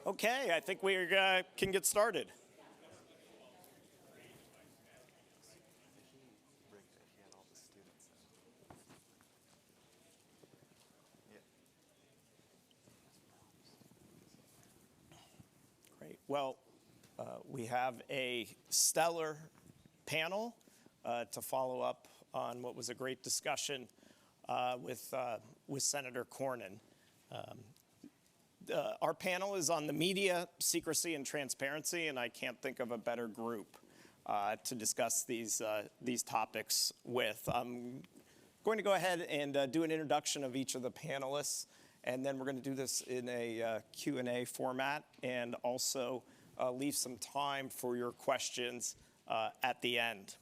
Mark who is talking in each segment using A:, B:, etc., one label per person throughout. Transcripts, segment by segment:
A: Okay, I think we can get started. Great. Well, we have a stellar panel to follow up on what was a great discussion with Senator Cornyn. Our panel is on the media, secrecy, and transparency, and I can't think of a better group to discuss these topics with. I'm going to go ahead and do an introduction of each of the panelists, and then we're going to do this in a Q&A format and also leave some time for your questions at the end.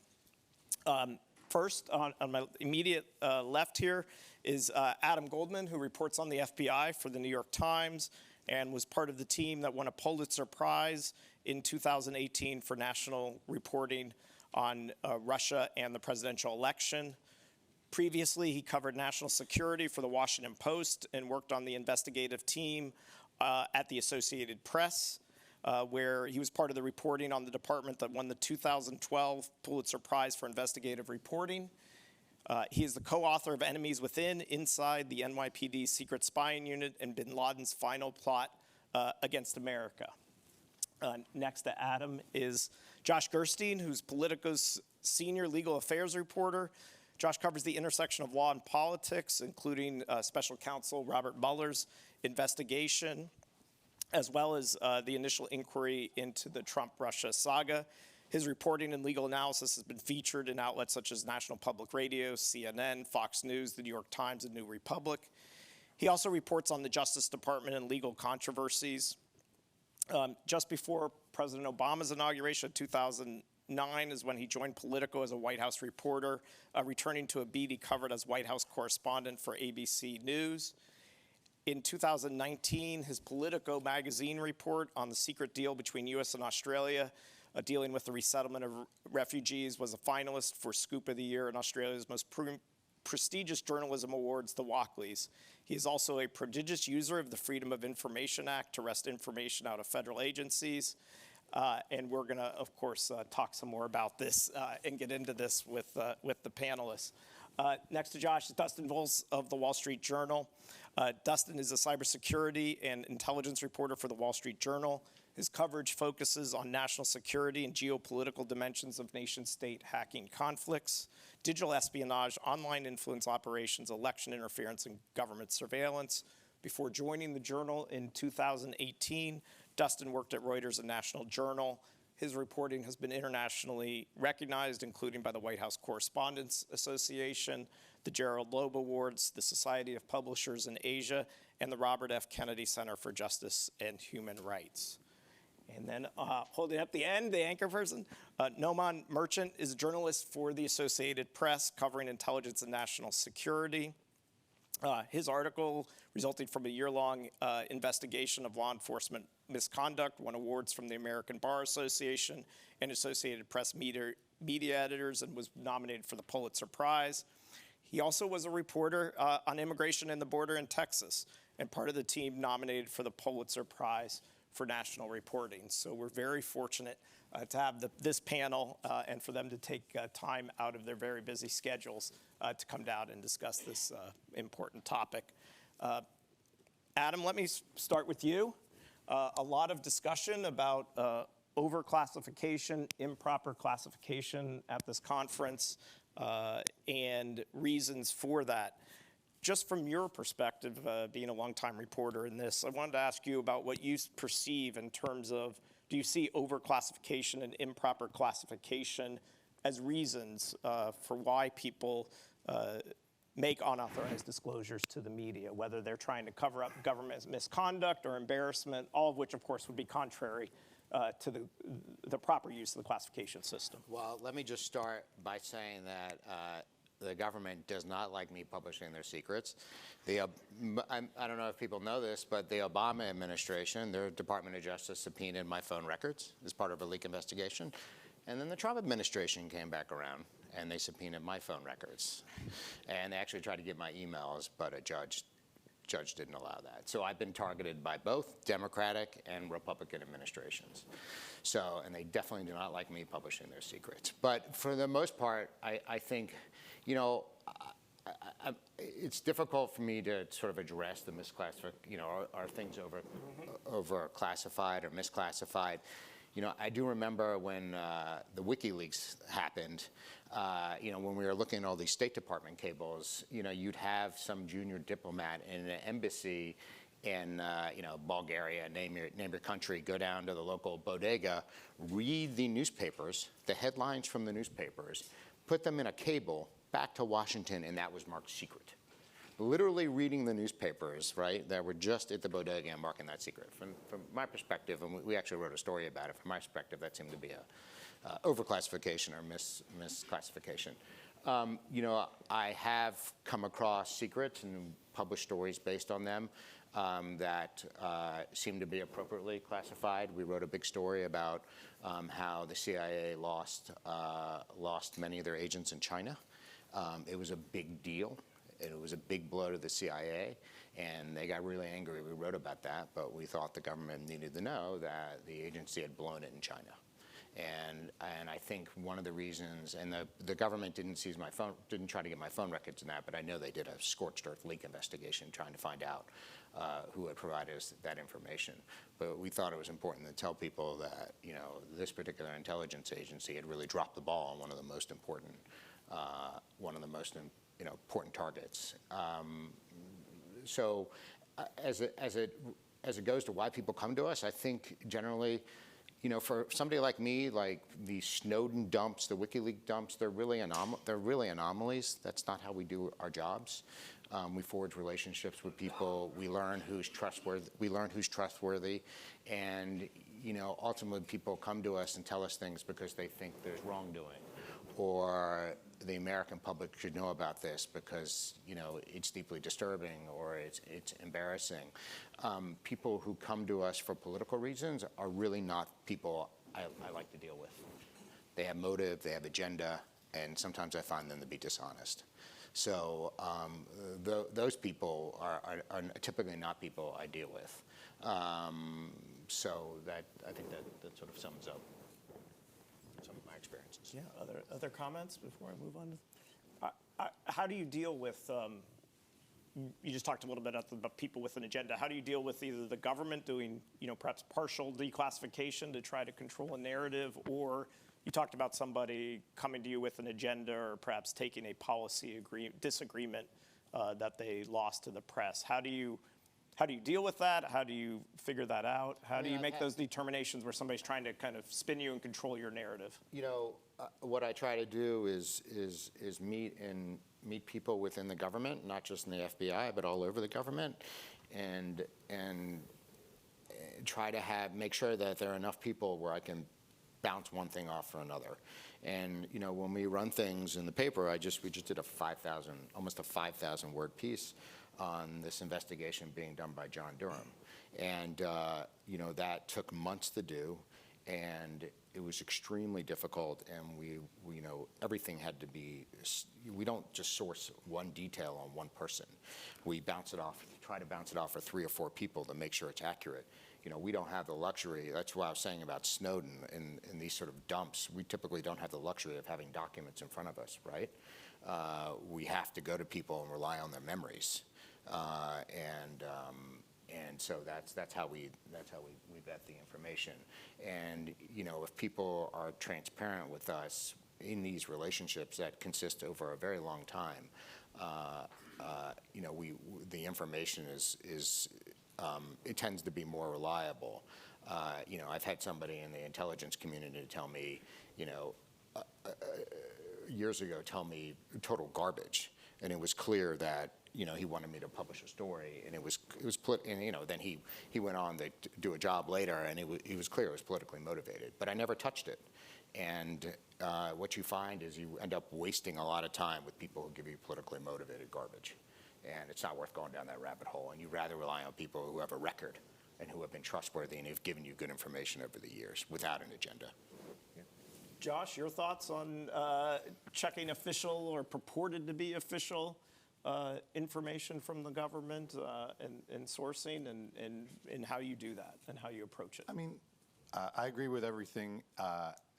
A: First, on my immediate left here is Adam Goldman, who reports on the FBI for the New York Times and was part of the team that won a Pulitzer Prize in 2018 for national reporting on Russia and the presidential election. Previously, he covered national security for the Washington Post and worked on the investigative team at the Associated Press, where he was part of the reporting on the department that won the 2012 Pulitzer Prize for investigative reporting. He is the co-author of Enemies Within, Inside the NYPD Secret Spying Unit and Bin Laden's Final Plot Against America. Next to Adam is Josh Gerstein, who's Politico's senior legal affairs reporter. Josh covers the intersection of law and politics, including special counsel Robert Mueller's investigation, as well as the initial inquiry into the Trump-Russia saga. His reporting and legal analysis has been featured in outlets such as National Public Radio, CNN, Fox News, The New York Times, and New Republic. He also reports on the Justice Department and legal controversies. Just before President Obama's inauguration in 2009 is when he joined Politico as a White House reporter, returning to a beat he covered as White House correspondent for ABC News. In 2019, his Politico magazine report on the secret deal between U.S. and Australia dealing with the resettlement of refugees was a finalist for Scoop of the Year in Australia's most prestigious journalism awards, the Walkleys. He is also a prodigious user of the Freedom of Information Act to wrest information out of federal agencies. And we're going to, of course, talk some more about this and get into this with the panelists. Next to Josh is Dustin Volz of the Wall Street Journal. Dustin is a cybersecurity and intelligence reporter for the Wall Street Journal. His coverage focuses on national security and geopolitical dimensions of nation-state hacking conflicts, digital espionage, online influence operations, election interference, and government surveillance. Before joining the Journal in 2018, Dustin worked at Reuters and National Journal. His reporting has been internationally recognized, including by the White House Correspondents Association, the Gerald Loeb Awards, the Society of Publishers in Asia, and the Robert F. Kennedy Center for Justice and Human Rights. And then holding up the end, the anchor person, Noman Merchant is a journalist for the Associated Press covering intelligence and national security. His article, resulting from a year-long investigation of law enforcement misconduct, won awards from the American Bar Association and Associated Press media editors and was nominated for the Pulitzer Prize. He also was a reporter on immigration and the border in Texas and part of the team nominated for the Pulitzer Prize for national reporting. So we're very fortunate to have this panel and for them to take time out of their very busy schedules to come down and discuss this important topic. Adam, let me start with you. A lot of discussion about overclassification, improper classification at this conference, and reasons for that. Just from your perspective, being a longtime reporter in this, I wanted to ask you about what you perceive in terms of, do you see overclassification and improper classification as reasons for why people make unauthorized disclosures to the media, whether they're trying to cover up government misconduct or embarrassment, all of which, of course, would be contrary to the proper use of the classification system?
B: Well, let me just start by saying that the government does not like me publishing their secrets. I don't know if people know this, but the Obama administration, their Department of Justice subpoenaed my phone records as part of a leak investigation. And then the Trump administration came back around and they subpoenaed my phone records. And they actually tried to get my emails, but a judge judge didn't allow that. So I've been targeted by both Democratic and Republican administrations. So, and they definitely do not like me publishing their secrets. But for the most part, I think, you know, it's difficult for me to sort of address the misclassification, you know, are things over classified or misclassified? You know, I do remember when the WikiLeaks happened, you know, when we were looking at all these State Department cables, you know, you'd have some junior diplomat in an embassy in, you know, Bulgaria, name your country, go down to the local bodega, read the newspapers, the headlines from the newspapers, put them in a cable back to Washington, and that was marked secret. Literally reading the newspapers, right, that were just at the bodega and marking that secret. From my perspective, and we actually wrote a story about it, from my perspective, that seemed to be a overclassification or misclassification. You know, I have come across secrets and published stories based on them that seem to be appropriately classified. We wrote a big story about how the CIA lost many of their agents in China. It was a big deal. It was a big blow to the CIA, and they got really angry. We wrote about that, but we thought the government needed to know that the agency had blown it in China. And I think one of the reasons, and the government didn't seize my phone, didn't try to get my phone records in that, but I know they did a scorched earth leak investigation trying to find out who had provided us that information. But we thought it was important to tell people that, you know, this particular intelligence agency had really dropped the ball on one of the most important, you know, important targets. So as it goes to why people come to us, I think generally, you know, for somebody like me, like the Snowden dumps, the WikiLeaks dumps, they're really anomalies. That's not how we do our jobs. We forge relationships with people. We learn who's trustworthy. And, you know, ultimately people come to us and tell us things because they think there's wrongdoing, or the American public should know about this because, you know, it's deeply disturbing or it's embarrassing. People who come to us for political reasons are really not people I like to deal with. They have motive, they have agenda, and sometimes I find them to be dishonest. So those people are typically not people I deal with. So that, I think that sort of sums up some of my experiences.
A: Yeah, other comments before I move on? How do you deal with, you just talked a little bit about people with an agenda. How do you deal with either the government doing, you know, perhaps partial declassification to try to control a narrative, or you talked about somebody coming to you with an agenda or perhaps taking a policy disagreement that they lost to the press? How do you deal with that? How do you figure that out? How do you make those determinations where somebody's trying to kind of spin you and control your narrative?
B: You know, what I try to do is meet people within the government, not just in the FBI, but all over the government, and try to make sure that there are enough people where I can bounce one thing off for another. And, you know, when we run things in the paper, we just did almost a 5,000 word piece on this investigation being done by John Durham. And, you know, that took months to do, and it was extremely difficult, and we you know, everything had to be, we don't just source one detail on one person. We try to bounce it off for 3 or 4 people to make sure it's accurate. You know, we don't have the luxury, that's what I was saying about Snowden and these sort of dumps. We typically don't have the luxury of having documents in front of us, right? We have to go to people and rely on their memories. And so that's how we vet the information. And, you know, if people are transparent with us in these relationships that consist over a very long time, you know, the information it tends to be more reliable. You know, I've had somebody in the intelligence community tell me, you know, years ago, tell me total garbage, and it was clear that, you know, he wanted me to publish a story, and it was and, you know, then he went on to do a job later, and it was clear it was politically motivated, but I never touched it. And what you find is you end up wasting a lot of time with people who give you politically motivated garbage, and it's not worth going down that rabbit hole. And you rather rely on people who have a record and who have been trustworthy and have given you good information over the years without an agenda.
A: Josh, your thoughts on checking official or purported to be official information from the government and sourcing and how you do that and how you approach it?
C: I mean, I agree with everything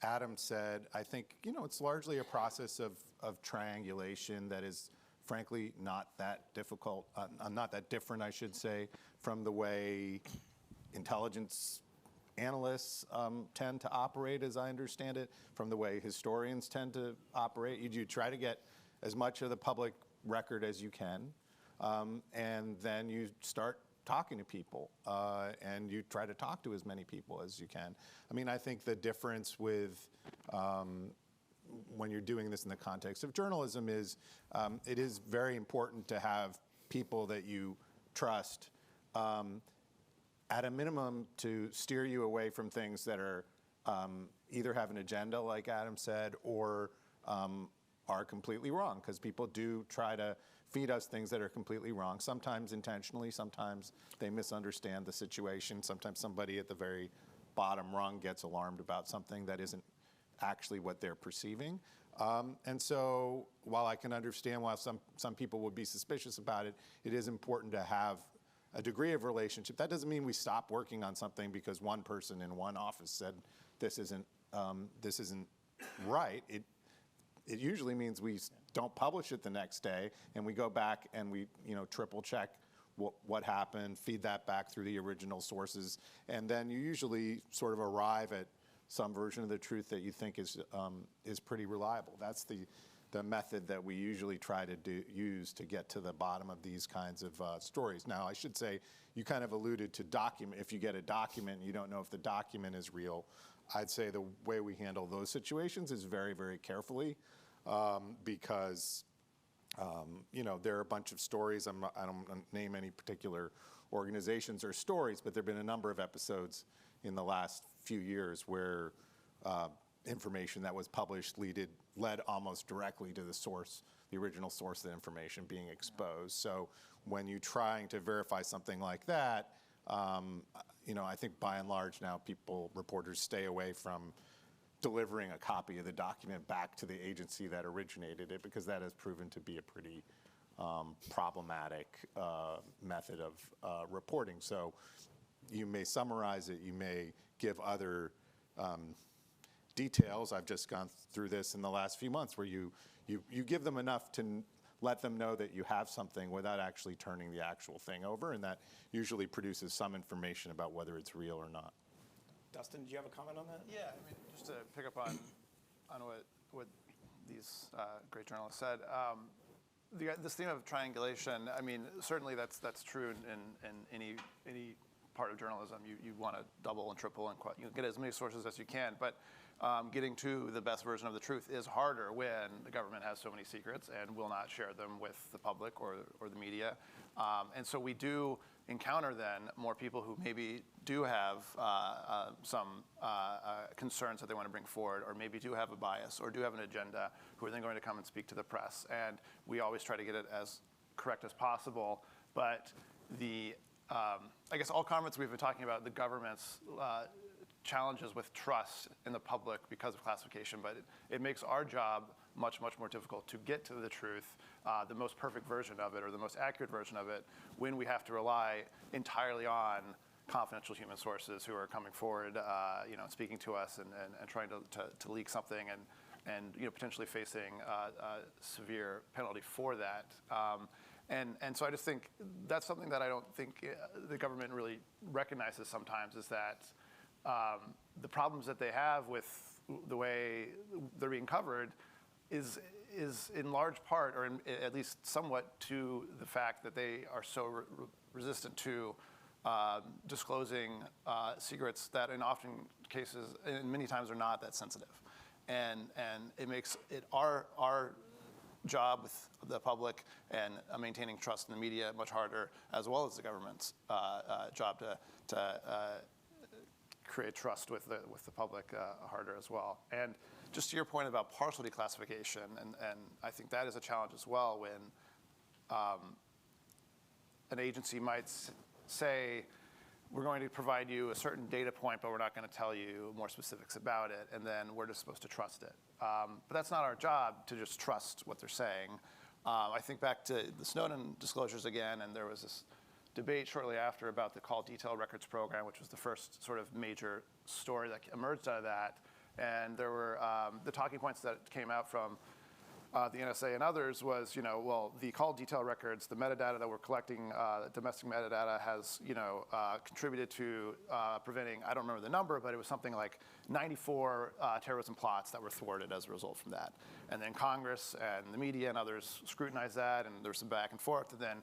C: Adam said. I think, it's largely a process of triangulation that is, frankly, not that difficult, not that different, I should say, from the way intelligence analysts tend to operate, as I understand it, from the way historians tend to operate. You try to get as much of the public record as you can, and then you start talking to people, and you try to talk to as many people as you can. I mean, I think the difference with when you're doing this in the context of journalism is it is very important to have people that you trust at a minimum to steer you away from things that are either have an agenda, like Adam said, or are completely wrong, because people do try to feed us things that are completely wrong, sometimes intentionally, sometimes they misunderstand the situation, sometimes somebody at the very bottom rung gets alarmed about something that isn't actually what they're perceiving. And so while I can understand why some people would be suspicious about it, it is important to have a degree of relationship. That doesn't mean we stop working on something because one person in one office said this isn't right. It usually means we don't publish it the next day, and we go back and we triple check what happened, feed that back through the original sources, and then you usually sort of arrive at some version of the truth that you think is pretty reliable. That's the method that we usually try to use to get to the bottom of these kinds of stories. Now, I should say, you kind of alluded to document. If you get a document and you don't know if the document is real, I'd say the way we handle those situations is very, very carefully, because there are a bunch of stories. I don't name any particular organizations or stories, but there have been a number of episodes in the last few years where information that was published led almost directly to the source, the original source of the information being exposed. So when you're trying to verify something like that, I think by and large now reporters stay away from delivering a copy of the document back to the agency that originated it, because that has proven to be a pretty problematic method of reporting. So you may summarize it, you may give other details. I've just gone through this in the last few months where you give them enough to let them know that you have something without actually turning the actual thing over, and that usually produces some information about whether it's real or not.
A: Dustin, do you have a comment on that?
D: Yeah, I mean, just to pick up on what these great journalists said, this theme of triangulation, I mean, certainly that's true in any part of journalism. You want to double and triple and get as many sources as you can, but getting to the best version of the truth is harder when the government has so many secrets and will not share them with the public or the media. And so we do encounter then more people who maybe do have some concerns that they want to bring forward, or maybe do have a bias or do have an agenda, who are then going to come and speak to the press. And we always try to get it as correct as possible. But I guess all comments we've been talking about the government's challenges with trust in the public because of classification, but it makes our job much, much more difficult to get to the truth, the most perfect version of it or the most accurate version of it, when we have to rely entirely on confidential human sources who are coming forward, speaking to us and trying to leak something and potentially facing a severe penalty for that. And so I just think that's something that I don't think the government really recognizes sometimes, is that the problems that they have with the way they're being covered is in large part, or at least somewhat, to the fact that they are so resistant to disclosing secrets that in often cases, and many times, are not that sensitive. And it makes it our job with the public and maintaining trust in the media much harder, as well as the government's job to create trust with the public harder as well. And just to your point about partial declassification, and I think that is a challenge as well, when an agency might say, we're going to provide you a certain data point, but we're not going to tell you more specifics about it, and then we're just supposed to trust it. But that's not our job, to just trust what they're saying. I think back to the Snowden disclosures again, and there was this debate shortly after about the call detail records program, which was the first sort of major story that emerged out of that. And there were the talking points that came out from the NSA and others was, well, the call detail records, the metadata that we're collecting, domestic metadata has, contributed to preventing, I don't remember the number, but it was something like 94 terrorism plots that were thwarted as a result from that. And then Congress and the media and others scrutinized that, and there was some back and forth. And then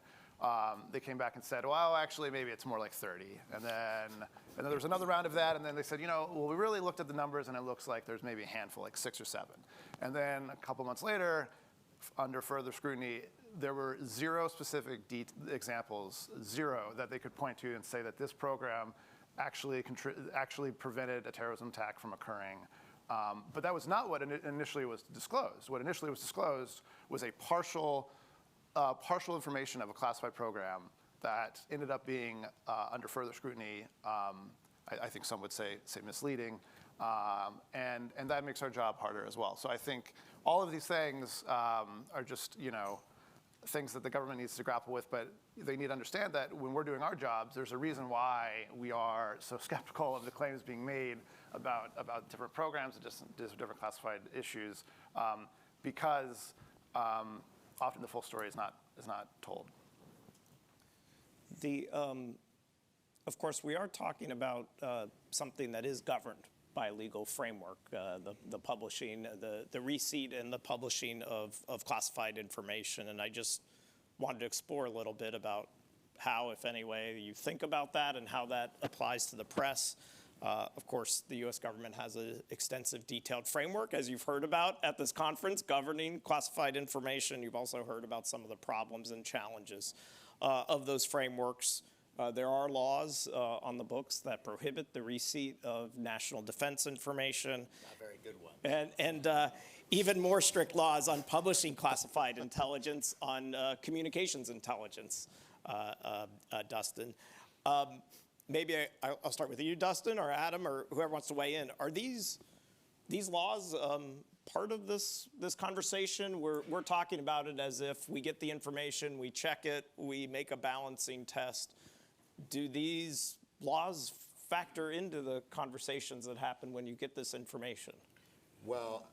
D: they came back and said, well, actually, maybe it's more like 30. And then there was another round of that, and then they said, well, we really looked at the numbers, and it looks like there's maybe a handful, like 6 or 7. And then a couple months later, under further scrutiny, there were 0 specific examples, 0, that they could point to and say that this program actually prevented a terrorism attack from occurring. But that was not what initially was disclosed. What initially was disclosed was a partial information of a classified program that ended up being under further scrutiny. I think some would say misleading, and that makes our job harder as well. So I think all of these things are just things that the government needs to grapple with, but they need to understand that when we're doing our jobs, there's a reason why we are so skeptical of the claims being made about different programs and just different classified issues, because often the full story is not told.
A: Of course, we are talking about something that is governed by a legal framework, the publishing, the receipt and the publishing of classified information. And I just wanted to explore a little bit about how, if any way, you think about that and how that applies to the press. Of course, the U.S. government has an extensive, detailed framework, as you've heard about at this conference, governing classified information. You've also heard about some of the problems and challenges of those frameworks. There are laws on the books that prohibit the receipt of national defense information.
B: Not very good one.
A: And even more strict laws on publishing classified intelligence, on communications intelligence, Dustin. Maybe I'll start with you, Dustin, or Adam, or whoever wants to weigh in. Are these laws part of this conversation? We're talking about it as if we get the information, we check it, we make a balancing test. Do these laws factor into the conversations that happen when you get this information?
B: Well,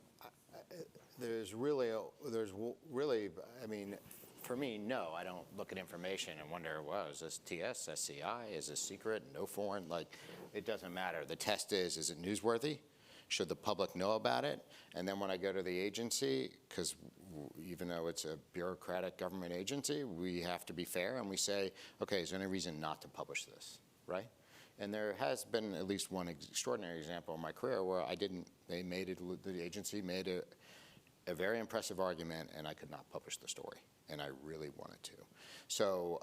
B: there's really, I mean, for me, no, I don't look at information and wonder, well, is this TS, SCI, is this secret, no foreign? Like, it doesn't matter. The test is it newsworthy? Should the public know about it? And then when I go to the agency, because even though it's a bureaucratic government agency, we have to be fair and we say, okay, is there any reason not to publish this, right? And there has been at least one extraordinary example in my career where the agency made a very impressive argument and I could not publish the story, and I really wanted to. So,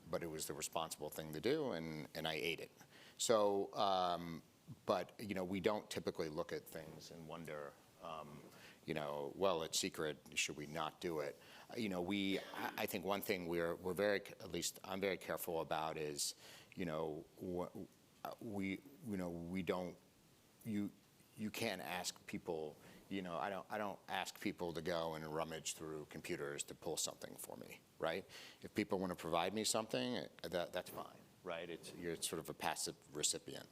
B: but it was the responsible thing to do, and I ate it. So, but we don't typically look at things and wonder, well, it's secret, should we not do it? I think one thing we're very, at least I'm very careful about is, we don't, you can't ask people, I don't ask people to go and rummage through computers to pull something for me, right? If people want to provide me something, that's fine, right? You're sort of a passive recipient,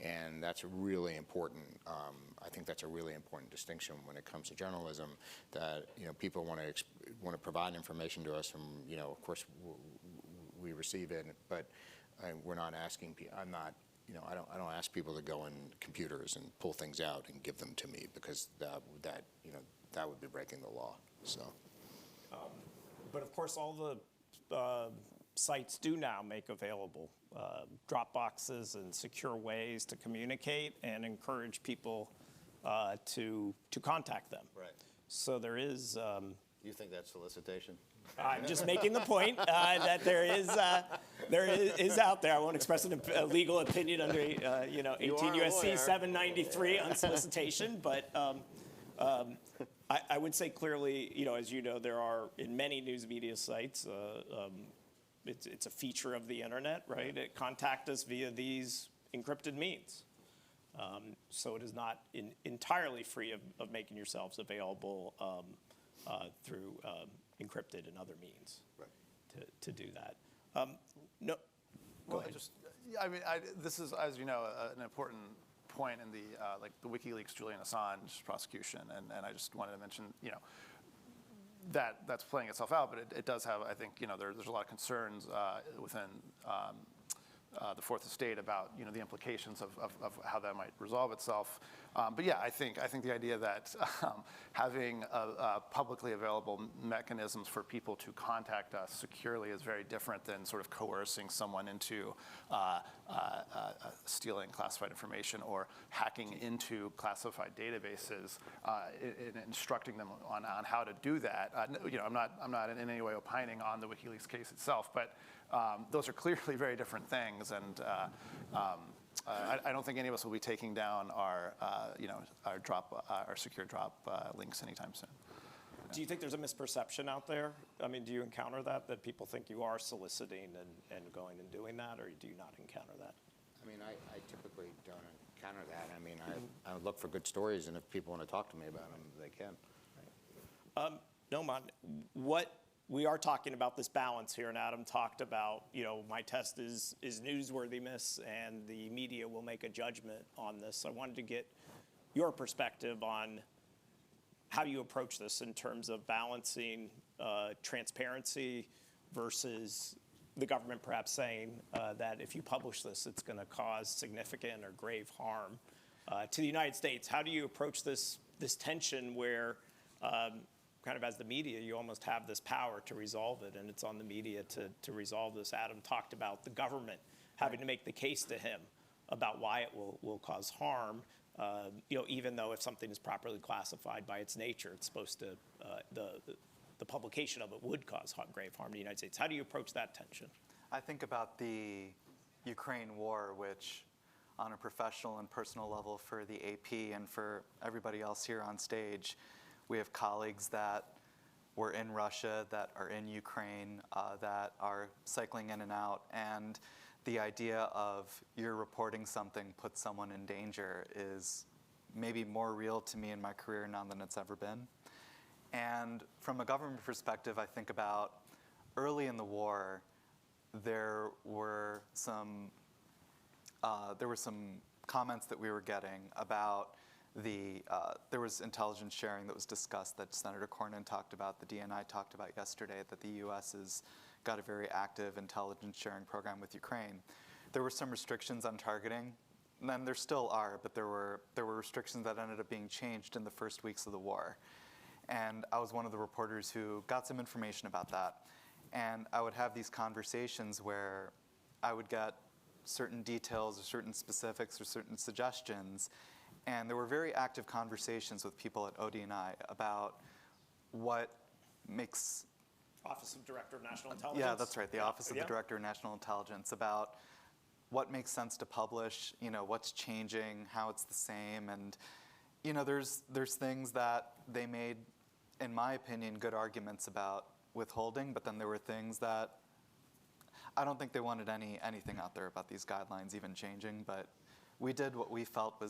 B: and that's really important. I think that's a really important distinction when it comes to journalism. That people want to provide information to us, and of course we receive it, but we're not asking. I'm not. I don't ask people to go in computers and pull things out and give them to me, because that would be breaking the law. So.
A: But of course, all the sites do now make available drop boxes and secure ways to communicate and encourage people to contact them.
B: Right.
A: So there is.
B: You think that's solicitation?
A: I'm just making the point that there is out there. I won't express a legal opinion under 18 U.S.C. 793 on solicitation, but I would say clearly, as you know, there are in many news media sites. It's a feature of the internet, right? It contact us via these encrypted means. So it is not entirely free of making yourselves available through encrypted and other means
E: Right.
A: to do that. No, go
D: Well,
A: ahead.
D: this is, as you know, an important point in the WikiLeaks Julian Assange prosecution, and I just wanted to mention, that's playing itself out, but it does have, I think, there's a lot of concerns within the Fourth Estate about, the implications of how that might resolve itself. But yeah, I think the idea that having publicly available mechanisms for people to contact us securely is very different than sort of coercing someone into stealing classified information or hacking into classified databases and instructing them on how to do that. I'm not in any way opining on the WikiLeaks case itself, but those are clearly very different things, and I don't think any of us will be taking down our secure drop links anytime soon.
A: Do you think there's a misperception out there? I mean, do you encounter that people think you are soliciting and going and doing that, or do you not encounter that?
B: I mean, I typically don't encounter that. I mean, I look for good stories, and if people want to talk to me about them, they can.
A: Noman, we are talking about this balance here, and Adam talked about, my test is newsworthiness, and the media will make a judgment on this. So I wanted to get your perspective on how you approach this in terms of balancing transparency versus the government perhaps saying that if you publish this, it's going to cause significant or grave harm to the United States. How do you approach this tension where kind of as the media, you almost have this power to resolve it, and it's on the media to resolve this? Adam talked about the government having to make the case to him about why it will cause harm, even though if something is properly classified by its nature, it's supposed to, the publication of it would cause grave harm to the United States. How do you approach that tension?
F: I think about the Ukraine war, which on a professional and personal level for the AP and for everybody else here on stage, we have colleagues that were in Russia, that are in Ukraine, that are cycling in and out. And the idea of you're reporting something puts someone in danger is maybe more real to me in my career now than it's ever been. And from a government perspective, I think about early in the war, there were some comments that we were getting about there was intelligence sharing that was discussed that Senator Cornyn talked about, the DNI talked about yesterday, that the U.S. has got a very active intelligence sharing program with Ukraine. There were some restrictions on targeting, and there still are, but there were restrictions that ended up being changed in the first weeks of the war. And I was one of the reporters who got some information about that. And I would have these conversations where I would get certain details or certain specifics or certain suggestions. And there were very active conversations with people at ODNI about what makes...
A: Office of Director of National Intelligence?
F: Yeah, that's right, the Office of the Director of National Intelligence, about what makes sense to publish, what's changing, how it's the same. And, there's things that they made, in my opinion, good arguments about withholding, but then there were things that I don't think they wanted anything out there about these guidelines even changing, but we did what we felt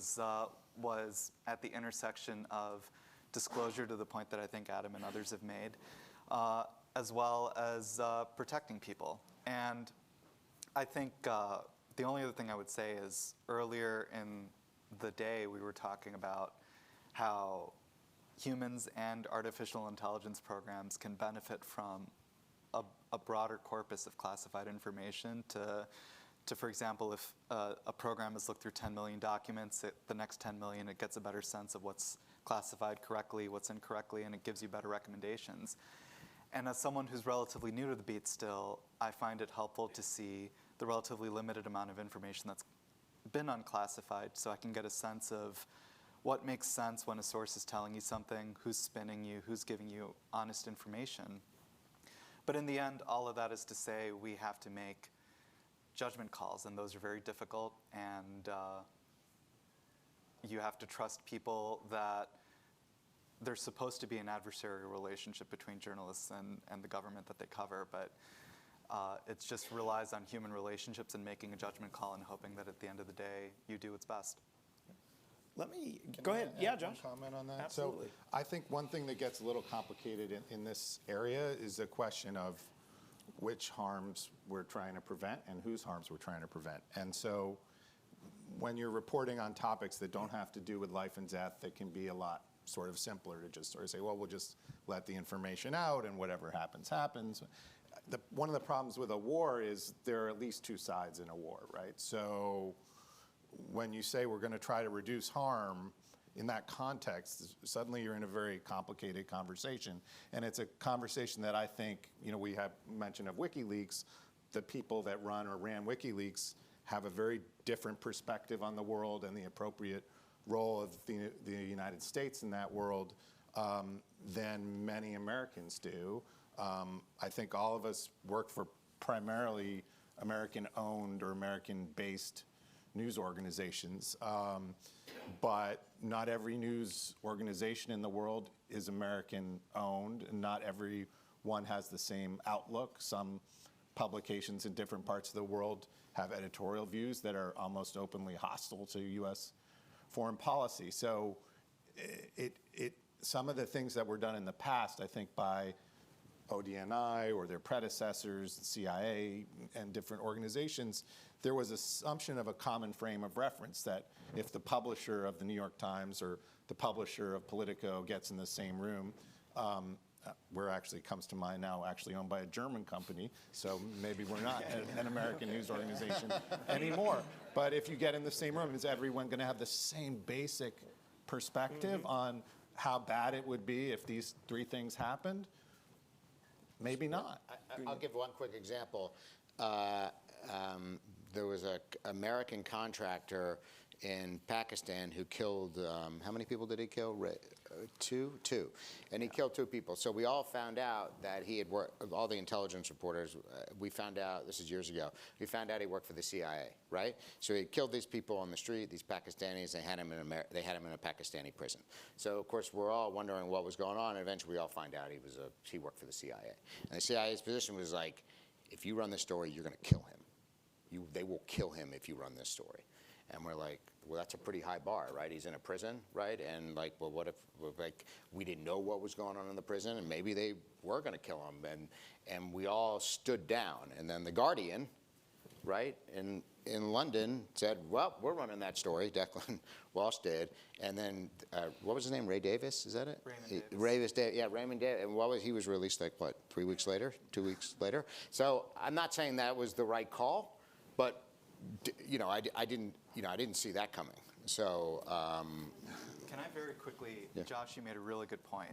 F: was at the intersection of disclosure to the point that I think Adam and others have made, as well as protecting people. And I think the only other thing I would say is earlier in the day we were talking about how humans and artificial intelligence programs can benefit from a broader corpus of classified information to, for example, if a program has looked through 10 million documents, the next 10 million, it gets a better sense of what's classified correctly, what's incorrectly, and it gives you better recommendations. And as someone who's relatively new to the beat still, I find it helpful to see the relatively limited amount of information that's been unclassified, so I can get a sense of what makes sense when a source is telling you something, who's spinning you, who's giving you honest information. But in the end, all of that is to say we have to make judgment calls, and those are very difficult, and you have to trust people that there's supposed to be an adversarial relationship between journalists and the government that they cover, but it just relies on human relationships and making a judgment call and hoping that at the end of the day you do what's best.
A: Let me
C: Can
A: go
C: I
A: ahead.
C: add
A: Yeah,
C: one
A: Josh.
C: comment on that?
A: Absolutely.
C: So I think one thing that gets a little complicated in this area is the question of which harms we're trying to prevent and whose harms we're trying to prevent. And so when you're reporting on topics that don't have to do with life and death, that can be a lot sort of simpler to just sort of say, well, we'll just let the information out and whatever happens, happens. One of the problems with a war is there are at least two sides in a war, right? So when you say we're going to try to reduce harm in that context, suddenly you're in a very complicated conversation. And it's a conversation that I think, we have mention of WikiLeaks, the people that run or ran WikiLeaks have a very different perspective on the world and the appropriate role of the United States in that world than many Americans do. I think all of us work for primarily American-owned or American-based news organizations, but not every news organization in the world is American-owned, and not everyone has the same outlook. Some publications in different parts of the world have editorial views that are almost openly hostile to U.S. foreign policy. So some of the things that were done in the past, I think, by ODNI or their predecessors, CIA, and different organizations, there was assumption of a common frame of reference that if the publisher of the New York Times or the publisher of Politico gets in the same room, where actually comes to mind now, actually owned by a German company, so maybe we're not an American news organization anymore. But if you get in the same room, is everyone going to have the same basic perspective on how bad it would be if these three things happened? Maybe not.
B: I'll give one quick example. There was an American contractor in Pakistan who killed, how many people did he kill? Two. And he killed 2 people. So we all found out that he had worked, all the intelligence reporters, we found out, this is years ago, we found out he worked for the CIA, right? So he killed these people on the street, these Pakistanis, they had him in a Pakistani prison. So of course we're all wondering what was going on, and eventually we all find out he worked for the CIA. And the CIA's position was like, if you run this story, you're gonna kill him. They will kill him if you run this story. And we're like, well, that's a pretty high bar, right? He's in a prison, right? And like, well, what if, like, we didn't know what was going on in the prison, and maybe they were going to kill him, and we all stood down. And then the Guardian, right, in London said, well, we're running that story. Declan Walsh did. And then, what was his name? Ray Davis, is that it?
F: Raymond Davis.
B: Raymond Davis. And he was released like, what, 3 weeks later, 2 weeks later? So I'm not saying that was the right call, but I didn't see that coming. So,
F: Can I very quickly,
B: Yeah.
F: Josh, you made a really good point.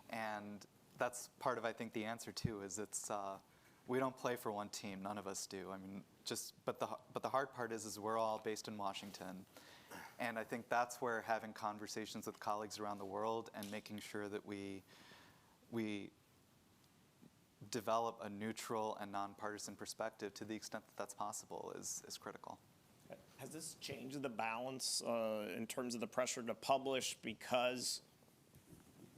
F: And that's part of, I think, the answer too, is we don't play for one team. None of us do. I mean, but the hard part is we're all based in Washington. And I think that's where having conversations with colleagues around the world and making sure that we develop a neutral and nonpartisan perspective to the extent that that's possible is critical.
A: Has this changed the balance in terms of the pressure to publish because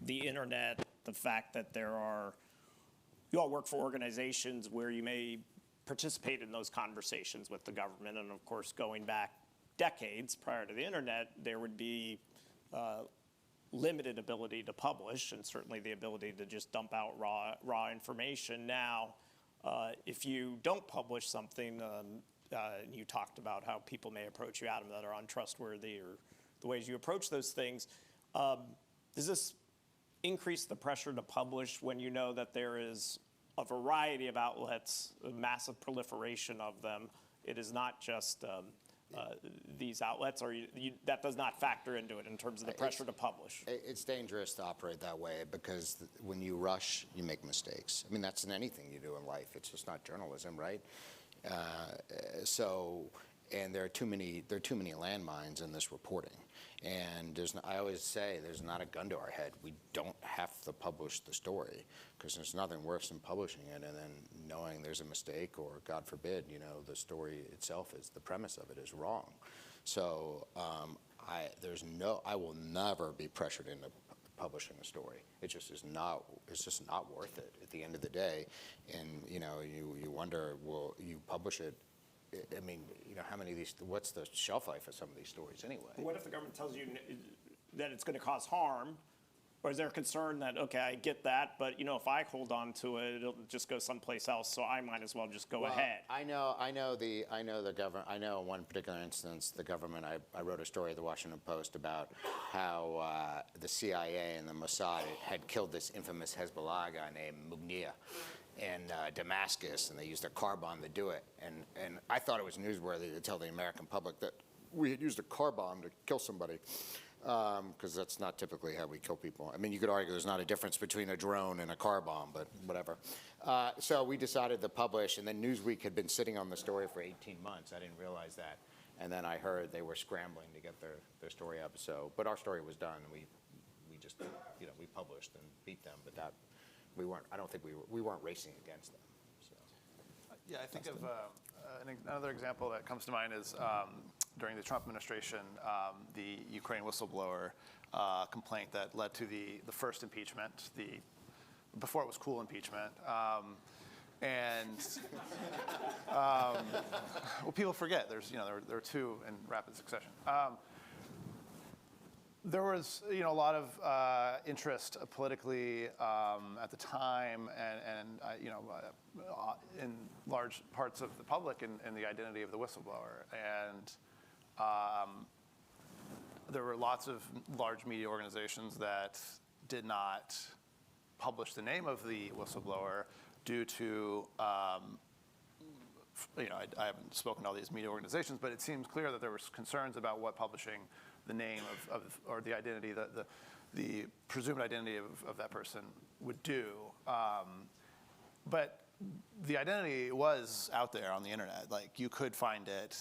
A: the internet, the fact that you all work for organizations where you may participate in those conversations with the government, and of course going back decades prior to the internet, there would be limited ability to publish, and certainly the ability to just dump out raw information. Now, if you don't publish something, you talked about how people may approach you, Adam, that are untrustworthy, or the ways you approach those things. Does this increase the pressure to publish when you know that there is a variety of outlets, a massive proliferation of them? It is not just these outlets, or that does not factor into it in terms of the pressure to publish?
B: It's dangerous to operate that way because when you rush, you make mistakes. I mean, that's in anything you do in life. It's just not journalism, right? And there are too many landmines in this reporting. And I always say there's not a gun to our head. We don't have to publish the story because there's nothing worse than publishing it and then knowing there's a mistake, or God forbid, the story itself the premise of it is wrong. So I will never be pressured into publishing a story. It's just not worth it at the end of the day. And you wonder, will you publish it I mean, how many of these, what's the shelf life of some of these stories anyway?
A: What if the government tells you that it's going to cause harm? Or is there a concern that, okay, I get that, but if I hold on to it, it'll just go someplace else, so I might as well just go ahead?
B: I know the government. I know one particular instance, the government. I wrote a story at the Washington Post about how the CIA and the Mossad had killed this infamous Hezbollah guy named Mugnia in Damascus, and they used a car bomb to do it. And I thought it was newsworthy to tell the American public that we had used a car bomb to kill somebody. Because that's not typically how we kill people. I mean, you could argue there's not a difference between a drone and a car bomb, but whatever. So we decided to publish, and then Newsweek had been sitting on the story for 18 months. I didn't realize that. And then I heard they were scrambling to get their story up. So, but our story was done. We just, we published and beat them, but that, we weren't, I don't think we weren't racing against them. So.
D: Yeah, I think of another example that comes to mind is during the Trump administration, the Ukraine whistleblower complaint that led to the first impeachment, before it was cool impeachment. Well, people forget there were two in rapid succession. There was, a lot of interest politically at the time, and in large parts of the public in the identity of the whistleblower. And there were lots of large media organizations that did not publish the name of the whistleblower due to, I haven't spoken to all these media organizations, but it seems clear that there were concerns about what publishing the name of or the identity, the presumed identity of that person would do. But the identity was out there on the internet. Like, you could find it.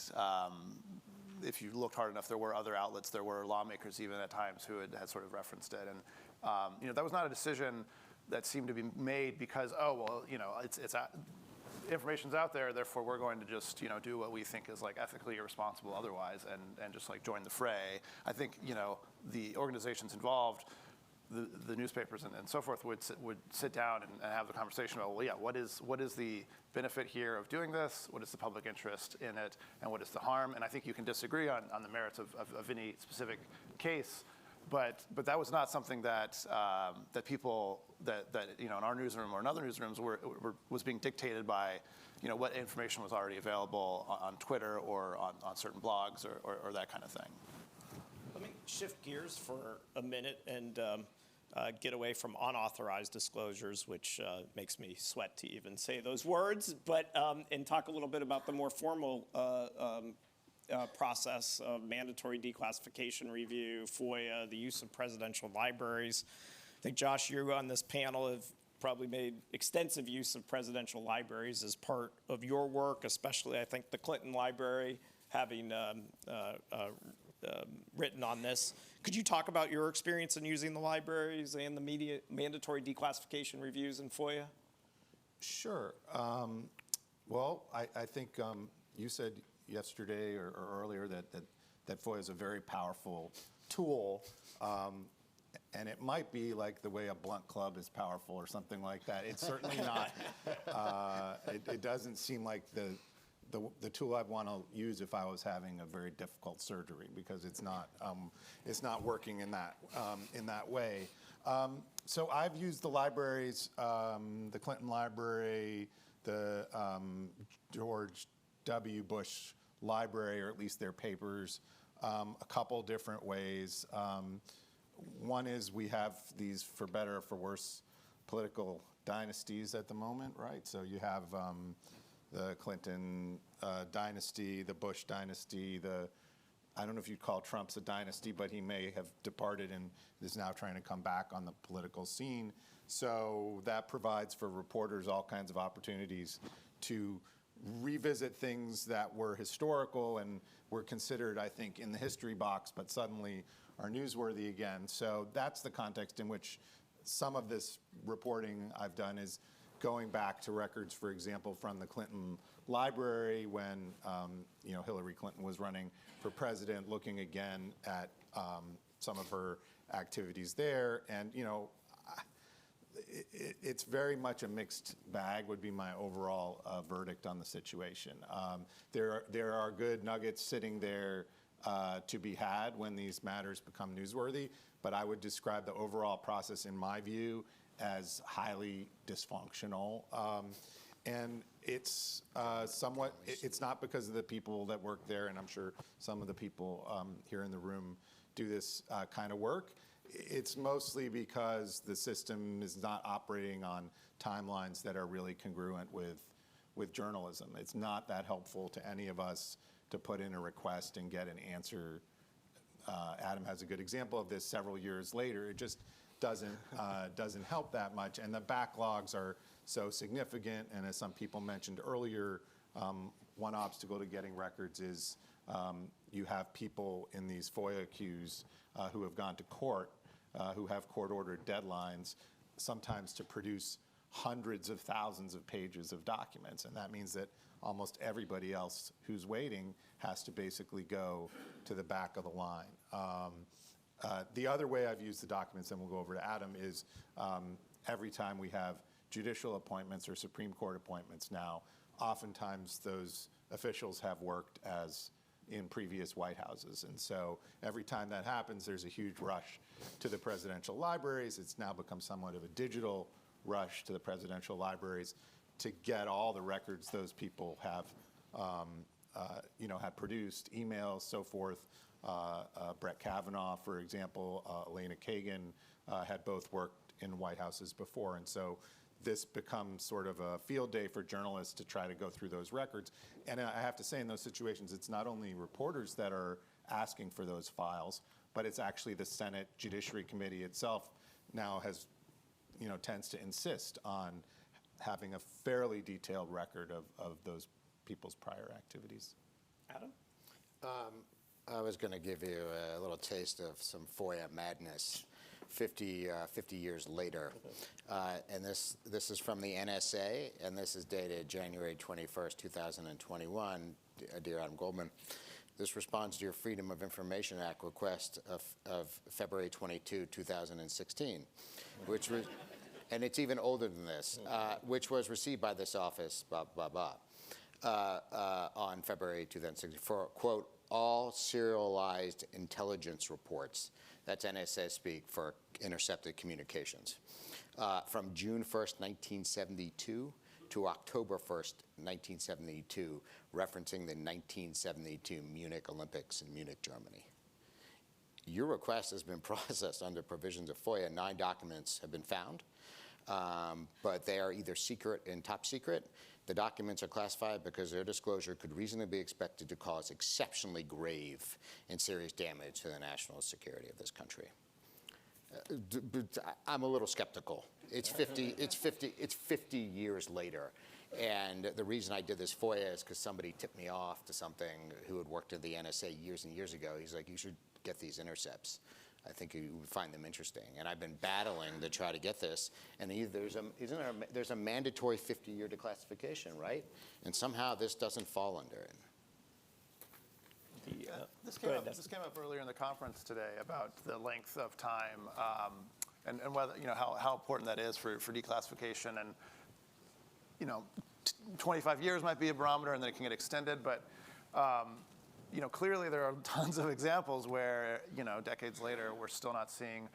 D: If you looked hard enough, there were other outlets. There were lawmakers even at times who had sort of referenced it. And that was not a decision that seemed to be made because, information's out there, therefore we're going to just do what we think is like ethically irresponsible otherwise, and just like join the fray. I think the organizations involved, the newspapers and so forth would sit down and have the conversation about, what is the benefit here of doing this? What is the public interest in it, and what is the harm? And I think you can disagree on the merits of any specific case. But that was not something that people that in our newsroom or in other newsrooms was being dictated by what information was already available on Twitter or on certain blogs or that kind of thing.
A: Let me shift gears for a minute and get away from unauthorized disclosures, which makes me sweat to even say those words, but and talk a little bit about the more formal process of mandatory declassification review, FOIA, the use of presidential libraries. I think, Josh, you on this panel have probably made extensive use of presidential libraries as part of your work, especially, I think, the Clinton Library, having written on this. Could you talk about your experience in using the libraries and the mandatory declassification reviews in FOIA?
C: Sure. Well, I think you said yesterday or earlier that FOIA is a very powerful tool, and it might be like the way a blunt club is powerful or something like that. It's certainly not. It doesn't seem like the tool I'd want to use if I was having a very difficult surgery, because it's not working in that way. So I've used the libraries, the Clinton Library, the George W. Bush Library, or at least their papers, a couple different ways. One is we have these, for better or for worse, political dynasties at the moment, right? So you have the Clinton dynasty, the Bush dynasty, I don't know if you'd call Trump's a dynasty, but he may have departed and is now trying to come back on the political scene. So that provides for reporters all kinds of opportunities to revisit things that were historical and were considered, I think, in the history box, but suddenly are newsworthy again. So that's the context in which some of this reporting I've done is going back to records, for example, from the Clinton Library when Hillary Clinton was running for president, looking again at some of her activities there. And it's very much a mixed bag would be my overall verdict on the situation. There are good nuggets sitting there to be had when these matters become newsworthy, but I would describe the overall process, in my view, as highly dysfunctional. And it's somewhat, it's not because of the people that work there, and I'm sure some of the people here in the room do this kind of work. It's mostly because the system is not operating on timelines that are really congruent with journalism. It's not that helpful to any of us to put in a request and get an answer. Adam has a good example of this several years later. It just doesn't help that much, and the backlogs are so significant. And as some people mentioned earlier, one obstacle to getting records is you have people in these FOIA queues who have gone to court, who have court-ordered deadlines, sometimes to produce hundreds of thousands of pages of documents. And that means that almost everybody else who's waiting has to basically go to the back of the line. The other way I've used the documents, and we'll go over to Adam, is every time we have judicial appointments or Supreme Court appointments now, oftentimes those officials have worked as in previous White Houses. And so every time that happens, there's a huge rush to the presidential libraries. It's now become somewhat of a digital rush to the presidential libraries to get all the records those people have, had produced, emails, so forth. Brett Kavanaugh, for example, Elena Kagan had both worked in White Houses before. And so this becomes sort of a field day for journalists to try to go through those records. And I have to say, in those situations, it's not only reporters that are asking for those files, but it's actually the Senate Judiciary Committee itself now has, tends to insist on having a fairly detailed record of those people's prior activities.
A: Adam?
B: I was going to give you a little taste of some FOIA madness 50 years later. And this is from the NSA, and this is dated January 21st, 2021. Dear Adam Goldman, this responds to your Freedom of Information Act request of February 22, 2016, which was, and it's even older than this, which was received by this office, on February 2016 for, quote, all serialized intelligence reports. That's NSA speak for intercepted communications. From June 1st, 1972 to October 1st, 1972, referencing the 1972 Munich Olympics in Munich, Germany. Your request has been processed under provisions of FOIA. 9 documents have been found, but they are either secret and top secret. The documents are classified because their disclosure could reasonably be expected to cause exceptionally grave and serious damage to the national security of this country. I'm a little skeptical. It's 50 years later. And the reason I did this FOIA is because somebody tipped me off to something who had worked at the NSA years and years ago. He's like, you should get these intercepts. I think you would find them interesting. And I've been battling to try to get this. And there's a mandatory 50-year declassification, right? And somehow this doesn't fall under it.
D: This came up earlier in the conference today about the length of time and whether, how important that is for declassification. And, 25 years might be a barometer, and then it can get extended. But clearly there are tons of examples where, decades later, we're still not seeing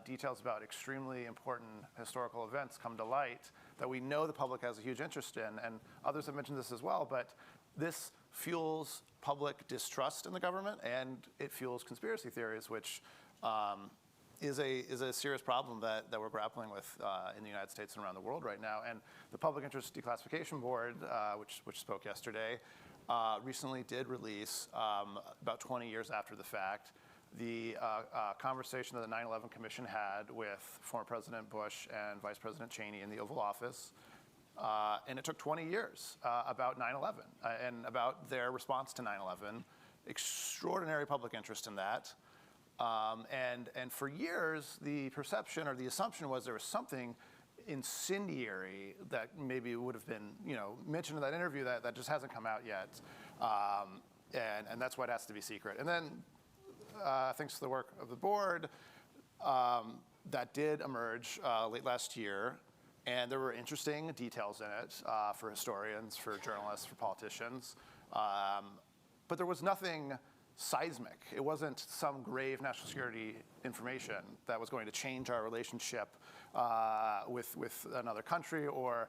D: details about extremely important historical events come to light that we know the public has a huge interest in. And others have mentioned this as well, but this fuels public distrust in the government, and it fuels conspiracy theories, which is a serious problem that we're grappling with in the United States and around the world right now. And the Public Interest Declassification Board, which spoke yesterday, recently did release, about 20 years after the fact, the conversation that the 9/11 Commission had with former President Bush and Vice President Cheney in the Oval Office. And it took 20 years about 9/11 and about their response to 9/11. Extraordinary public interest in that. And for years, the perception or the assumption was there was something incendiary that maybe would have been, mentioned in that interview that just hasn't come out yet. And that's why it has to be secret. And then, thanks to the work of the board, that did emerge late last year, and there were interesting details in it for historians, for journalists, for politicians. But there was nothing seismic. It wasn't some grave national security information that was going to change our relationship with another country, or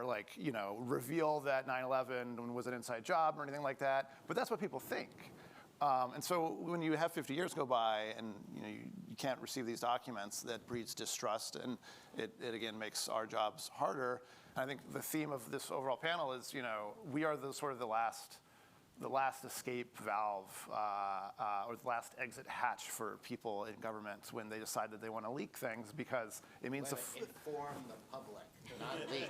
D: like, you know, reveal that 9/11 was an inside job or anything like that. But that's what people think. And so when you have 50 years go by and you can't receive these documents, that breeds distrust, and it again makes our jobs harder. And I think the theme of this overall panel is, we are the last escape valve or the last exit hatch for people in government when they decide that they want to leak things, because it means
B: inform the public, not leak.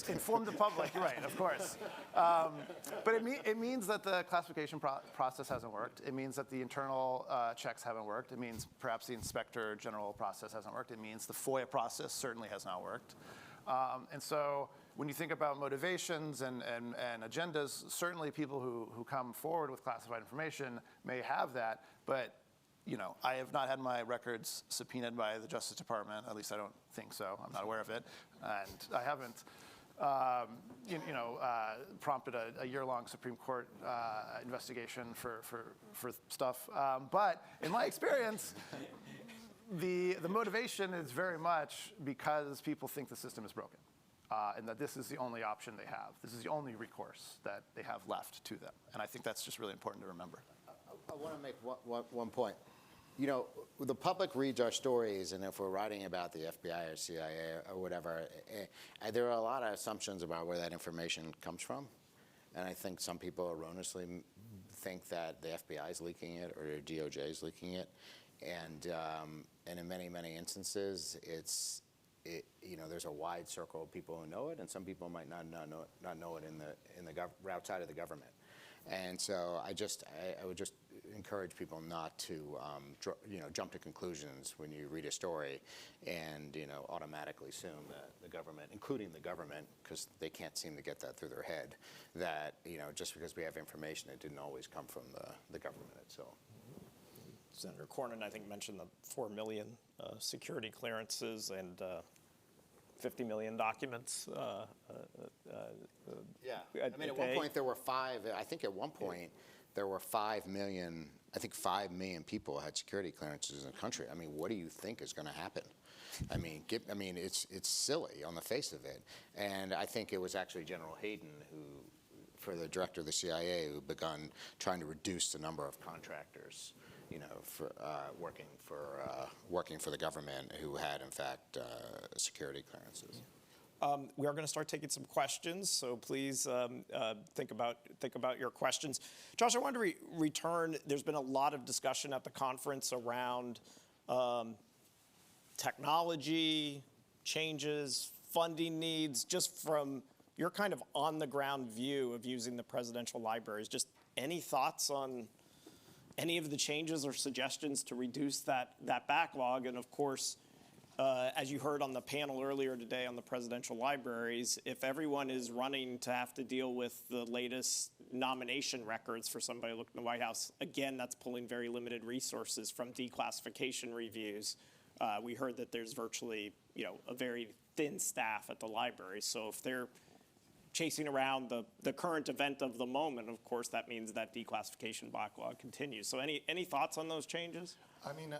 D: Inform the public, right, of course. But it means that the classification process hasn't worked. It means that the internal checks haven't worked. It means perhaps the Inspector General process hasn't worked. It means the FOIA process certainly has not worked. And so when you think about motivations and agendas, certainly people who come forward with classified information may have that, but I have not had my records subpoenaed by the Justice Department. At least I don't think so. I'm not aware of it. And I haven't prompted a year-long Supreme Court investigation for stuff. But in my experience, the motivation is very much because people think the system is broken, and that this is the only option they have. This is the only recourse that they have left to them. And I think that's just really important to remember.
B: I want to make one point. The public reads our stories, and if we're writing about the FBI or CIA or whatever, there are a lot of assumptions about where that information comes from. And I think some people erroneously think that the FBI is leaking it or the DOJ is leaking it. And in many, many instances, there's a wide circle of people who know it, and some people might not know it in the outside of the government. And so I would just encourage people not to jump to conclusions when you read a story and automatically assume that the government, including the government, because they can't seem to get that through their head, that just because we have information, it didn't always come from the government itself.
A: Senator Cornyn, I think, mentioned the 4 million security clearances and 50 million documents.
B: Yeah, I mean, at one point there were 5. I think at one point there were 5 million. I think 5 million people had security clearances in the country. I mean, what do you think is going to happen? I mean, it's silly on the face of it. And I think it was actually General Hayden for the director of the CIA, who begun trying to reduce the number of contractors, for working for the government who had, in fact, security clearances.
A: We are going to start taking some questions, so please think about your questions. Josh, I wanted to return. There's been a lot of discussion at the conference around technology changes, funding needs, just from your kind of on-the-ground view of using the presidential libraries. Just any thoughts on any of the changes or suggestions to reduce that backlog? And of course, as you heard on the panel earlier today on the presidential libraries, if everyone is running to have to deal with the latest nomination records for somebody looking in the White House, again, that's pulling very limited resources from declassification reviews. We heard that there's virtually, a very thin staff at the library. So if they're chasing around the current event of the moment, of course, that means that declassification backlog continues. So any thoughts on those changes?
C: I mean,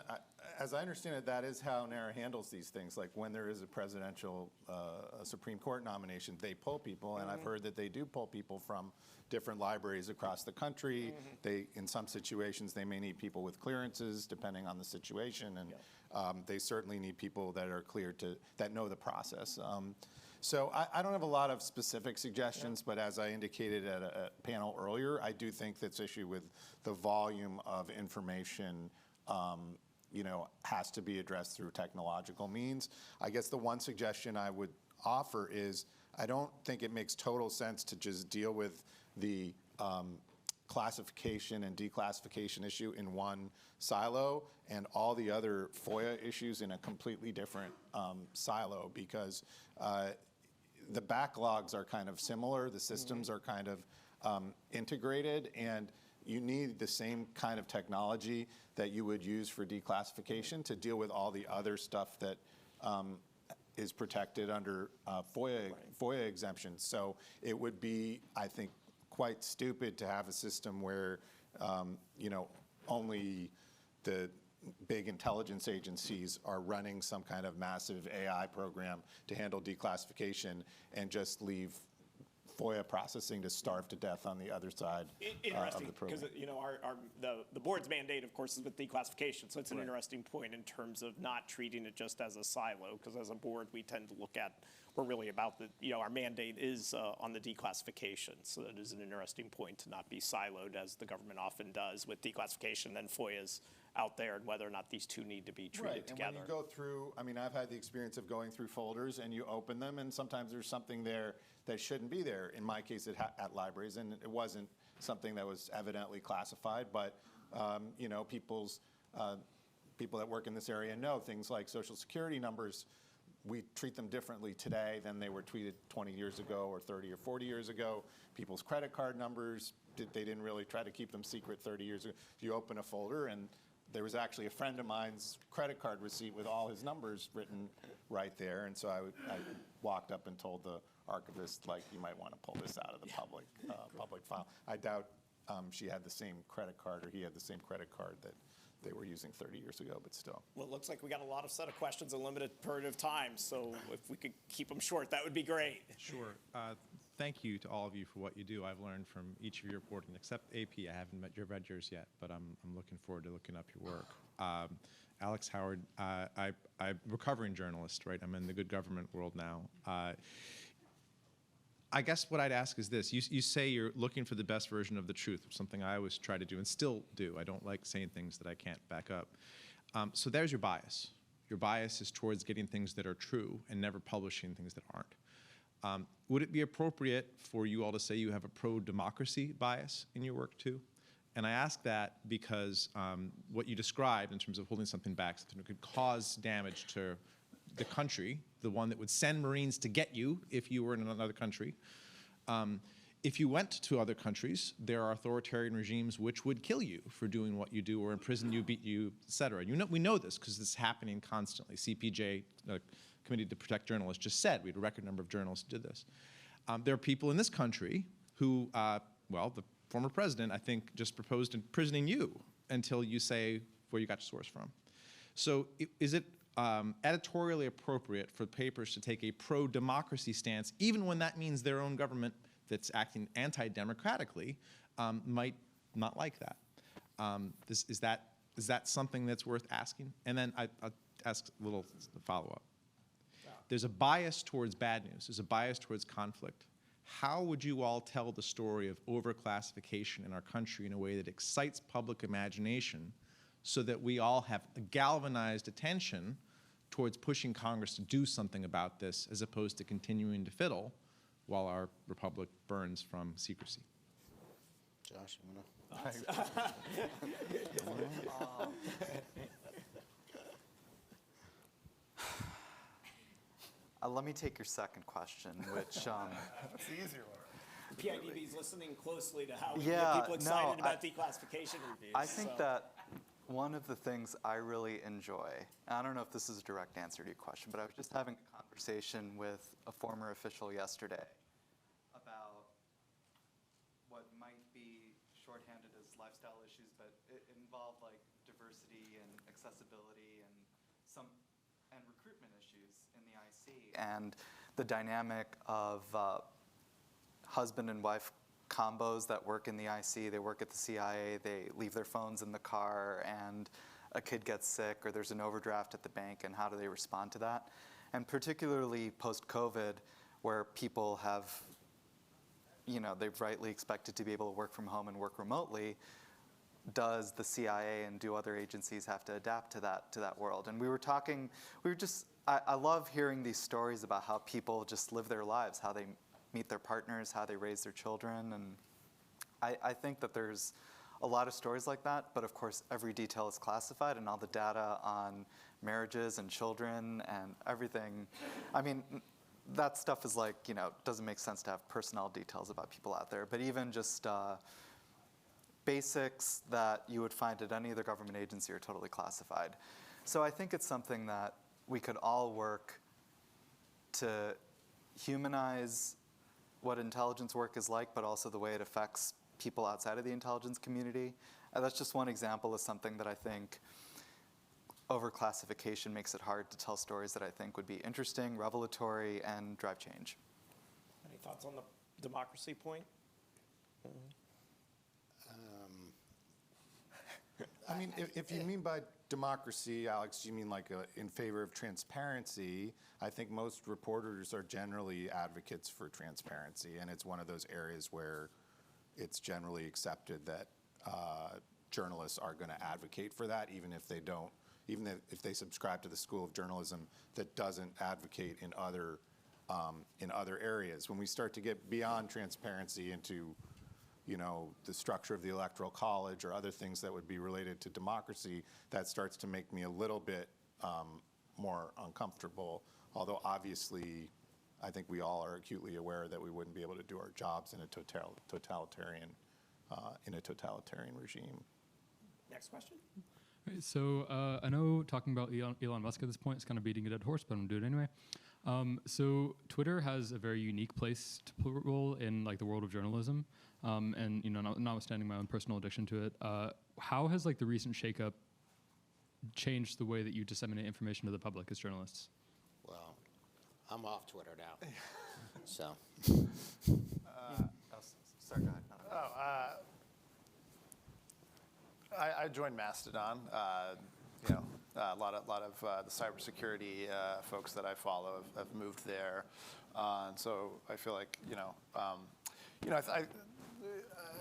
C: as I understand it, that is how NARA handles these things. Like when there is a presidential, a Supreme Court nomination, they pull people, and I've heard that they do pull people from different libraries across the country. They, in some situations, they may need people with clearances, depending on the situation, and they certainly need people that are cleared that know the process. So I don't have a lot of specific suggestions, but as I indicated at a panel earlier, I do think this issue with the volume of information has to be addressed through technological means. I guess the one suggestion I would offer is I don't think it makes total sense to just deal with the classification and declassification issue in one silo and all the other FOIA issues in a completely different silo, because the backlogs are kind of similar, the systems are kind of integrated, and you need the same kind of technology that you would use for declassification to deal with all the other stuff that is protected under FOIA exemptions. So it would be, I think, quite stupid to have a system where, only the big intelligence agencies are running some kind of massive AI program to handle declassification and just leave FOIA processing to starve to death on the other side of
A: Interesting,
C: the program.
A: because the board's mandate, of course, is with declassification. So it's an interesting point in terms of not treating it just as a silo. Because as a board, we tend to look at, we're really about our mandate is on the declassification. So that is an interesting point to not be siloed, as the government often does with declassification. Then FOIA's out there, and whether or not these two need to be treated together.
C: And when you go through, I've had the experience of going through folders, and you open them, and sometimes there's something there that shouldn't be there. In my case, at libraries, and it wasn't something that was evidently classified, but people that work in this area know things like Social Security numbers. We treat them differently today than they were tweeted 20 years ago or 30 or 40 years ago. People's credit card numbers, they didn't really try to keep them secret 30 years ago. You open a folder, and there was actually a friend of mine's credit card receipt with all his numbers written right there. And so I walked up and told the archivist, you might want to pull this out of the public file. I doubt she had the same credit card, or he had the same credit card that they were using 30 years ago, but still.
A: Well, it looks like we got a lot of set of questions, a limited period of time. So if we could keep them short, that would be great.
E: Sure. Thank you to all of you for what you do. I've learned from each of your reporting, except AP. I haven't read yours yet, but I'm looking forward to looking up your work. Alex Howard, I'm a recovering journalist, right? I'm in the good government world now. I guess what I'd ask is this. You say you're looking for the best version of the truth, something I always try to do and still do. I don't like saying things that I can't back up. So there's your bias. Your bias is towards getting things that are true and never publishing things that aren't. Would it be appropriate for you all to say you have a pro-democracy bias in your work too? And I ask that because what you described in terms of holding something back, something that could cause damage to the country, the one that would send Marines to get you if you were in another country. If you went to other countries, there are authoritarian regimes which would kill you for doing what you do, or imprison you, beat you, et cetera. We know this because it's happening constantly. CPJ, Committee to Protect Journalists, just said we had a record number of journalists who did this. There are people in this country who, the former president, I think, just proposed imprisoning you until you say where you got your source from. So is it editorially appropriate for papers to take a pro-democracy stance, even when that means their own government that's acting anti-democratically might not like that? Is that something that's worth asking? And then I'll ask a little follow-up. There's a bias towards bad news. There's a bias towards conflict. How would you all tell the story of overclassification in our country in a way that excites public imagination so that we all have a galvanized attention towards pushing Congress to do something about this, as opposed to continuing to fiddle while our republic burns from secrecy?
B: Josh, you want to?
F: Let me take your second question, which
D: That's the easier one.
A: PIDB is listening closely to how we
F: Yeah,
A: get people excited
F: no,
A: about declassification reviews.
F: I think that one of the things I really enjoy, and I don't know if this is a direct answer to your question, but I was just having a conversation with a former official yesterday about what might be shorthanded as lifestyle issues, but it involved diversity and accessibility and recruitment issues in the IC, and the dynamic of husband and wife combos that work in the IC. They work at the CIA, they leave their phones in the car, and a kid gets sick, or there's an overdraft at the bank, and how do they respond to that? And particularly post-COVID, where people have, they've rightly expected to be able to work from home and work remotely, does the CIA and do other agencies have to adapt to that world? And I love hearing these stories about how people just live their lives, how they meet their partners, how they raise their children. And I think that there's a lot of stories like that, but of course every detail is classified, and all the data on marriages and children and everything, that stuff is doesn't make sense to have personnel details about people out there. But even just basics that you would find at any other government agency are totally classified. So I think it's something that we could all work to humanize what intelligence work is like, but also the way it affects people outside of the intelligence community. And that's just one example of something that I think overclassification makes it hard to tell stories that I think would be interesting, revelatory, and drive change.
A: Any thoughts on the democracy point?
C: I mean, if you mean by democracy, Alex, you mean like in favor of transparency. I think most reporters are generally advocates for transparency, and it's one of those areas where it's generally accepted that journalists are going to advocate for that, even if they don't, even if they subscribe to the school of journalism that doesn't advocate in other areas. When we start to get beyond transparency into the structure of the Electoral College or other things that would be related to democracy, that starts to make me a little bit more uncomfortable. Although obviously, I think we all are acutely aware that we wouldn't be able to do our jobs in a totalitarian regime.
A: Next question.
G: Right, so I know talking about Elon Musk at this point is kind of beating a dead horse, but I'm going to do it anyway. So Twitter has a very unique place to play a role in like the world of journalism, and notwithstanding my own personal addiction to it, how has like the recent shakeup changed the way that you disseminate information to the public as journalists?
B: Well, I'm off Twitter now. So.
F: Sorry, go ahead.
D: I joined Mastodon. A lot of the cybersecurity folks that I follow have moved there, and so I feel like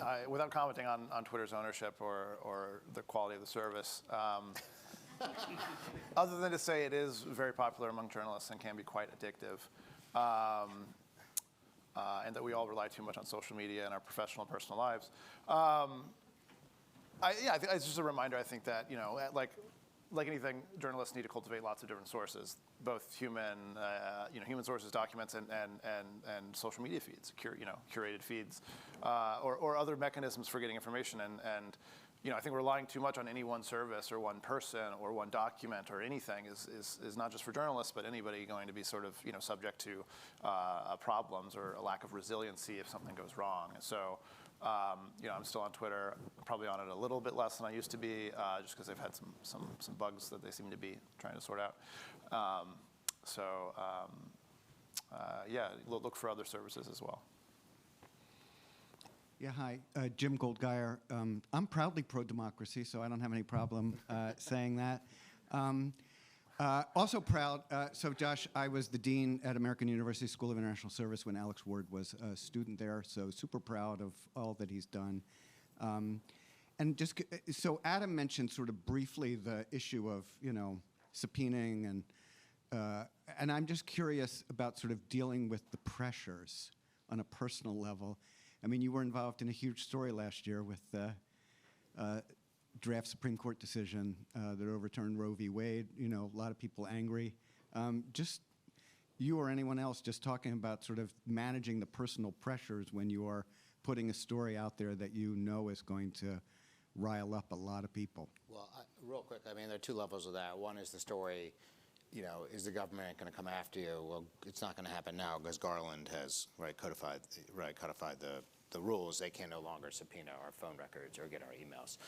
D: I without commenting on Twitter's ownership or the quality of the service, other than to say it is very popular among journalists and can be quite addictive, and that we all rely too much on social media in our professional and personal lives. I think it's just a reminder. I think that like anything, journalists need to cultivate lots of different sources, both human sources, documents, and social media feeds, curated feeds, or other mechanisms for getting information. And I think relying too much on any one service or one person or one document or anything is not just for journalists, but anybody going to be sort of subject to problems or a lack of resiliency if something goes wrong. So. I'm still on Twitter, probably on it a little bit less than I used to be, just because they've had some bugs that they seem to be trying to sort out. Look for other services as well.
H: Yeah, hi, Jim Goldgeier. I'm proudly pro-democracy, so I don't have any problem saying that. Also proud, so Josh, I was the dean at American University School of International Service when Alex Ward was a student there, so super proud of all that he's done. And just, so Adam mentioned sort of briefly the issue of, subpoenaing, and I'm just curious about sort of dealing with the pressures on a personal level. I mean, you were involved in a huge story last year with the draft Supreme Court decision that overturned Roe v. Wade. A lot of people angry. Just you or anyone else just talking about sort of managing the personal pressures when you are putting a story out there that is going to rile up a lot of people.
B: Well, real quick, I mean, there are two levels of that. One is the story, is the government going to come after you? Well, it's not going to happen now because Garland has codified the rules. They can no longer subpoena our phone records or get our emails.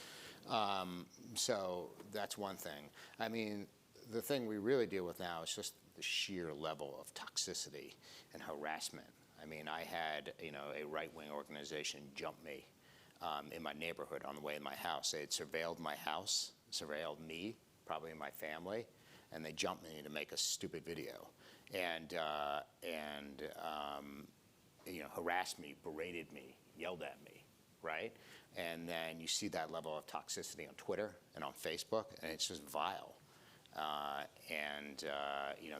B: So that's one thing. I mean, the thing we really deal with now is just the sheer level of toxicity and harassment. I mean, I had, a right-wing organization jump me in my neighborhood on the way to my house. They had surveilled my house, surveilled me, probably my family, and they jumped me to make a stupid video. And harassed me, berated me, yelled at me, right? And then you see that level of toxicity on Twitter and on Facebook, and it's just vile.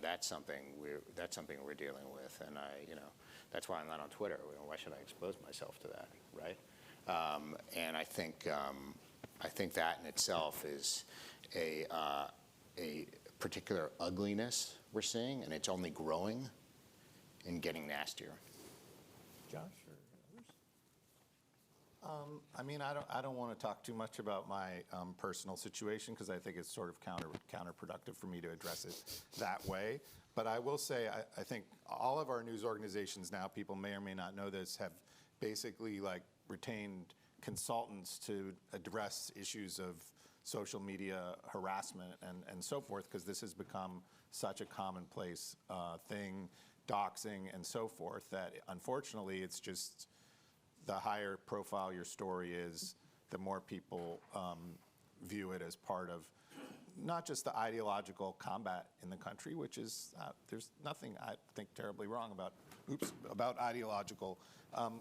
B: That's something we're dealing with, and that's why I'm not on Twitter. Why should I expose myself to that, right? And I think that in itself is a particular ugliness we're seeing, and it's only growing and getting nastier.
A: Josh or others?
C: I mean, I don't want to talk too much about my personal situation because I think it's sort of counterproductive for me to address it that way. But I will say, I think all of our news organizations now, people may or may not know this, have basically like retained consultants to address issues of social media harassment and so forth, because this has become such a commonplace thing, doxing and so forth, that unfortunately it's just the higher profile your story is, the more people view it as part of not just the ideological combat in the country, which is, there's nothing I think terribly wrong about ideological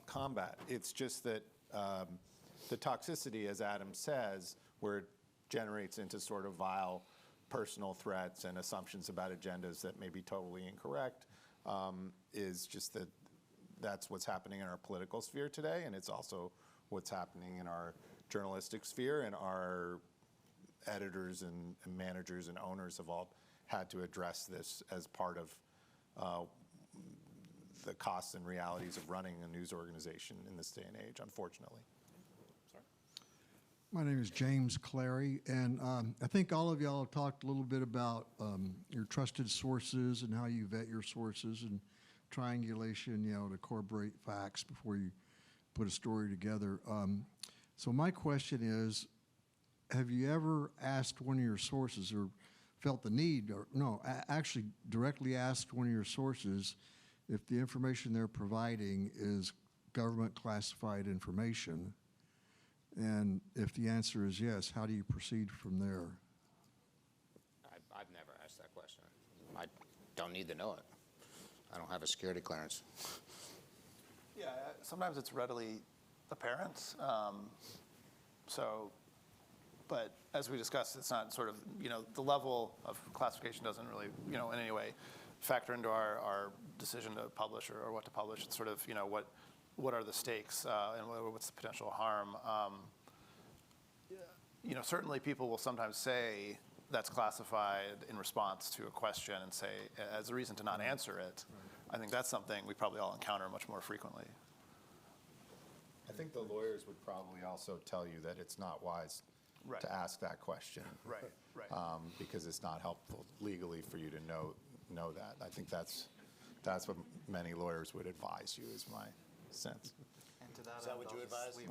C: combat. It's just that the toxicity, as Adam says, where it generates into sort of vile personal threats and assumptions about agendas that may be totally incorrect, is just that that's what's happening in our political sphere today, and it's also what's happening in our journalistic sphere, and our editors and managers and owners have all had to address this as part of the costs and realities of running a news organization in this day and age, unfortunately.
I: My name is James Clary, and I think all of y'all talked a little bit about your trusted sources and how you vet your sources and triangulation, to corroborate facts before you put a story together. So my question is, have you ever asked one of your sources, or felt the need, or actually directly asked one of your sources if the information they're providing is government classified information? And if the answer is yes, how do you proceed from there?
B: I've never asked that question. I don't need to know it. I don't have a security clearance.
D: Yeah, sometimes it's readily apparent. But as we discussed, it's not sort of, the level of classification doesn't really, in any way factor into our decision to publish or what to publish. It's sort of, what are the stakes and what's the potential harm. Certainly people will sometimes say that's classified in response to a question and say, as a reason to not answer it. I think that's something we probably all encounter much more frequently.
C: I think the lawyers would probably also tell you that it's not wise to ask that question.
D: Right.
C: Because it's not helpful legally for you to know that. I think that's what many lawyers would advise you, is my sense.
F: And to that
B: Is that
F: end,
B: what
F: I'll
B: you
F: just
B: advise?
F: leave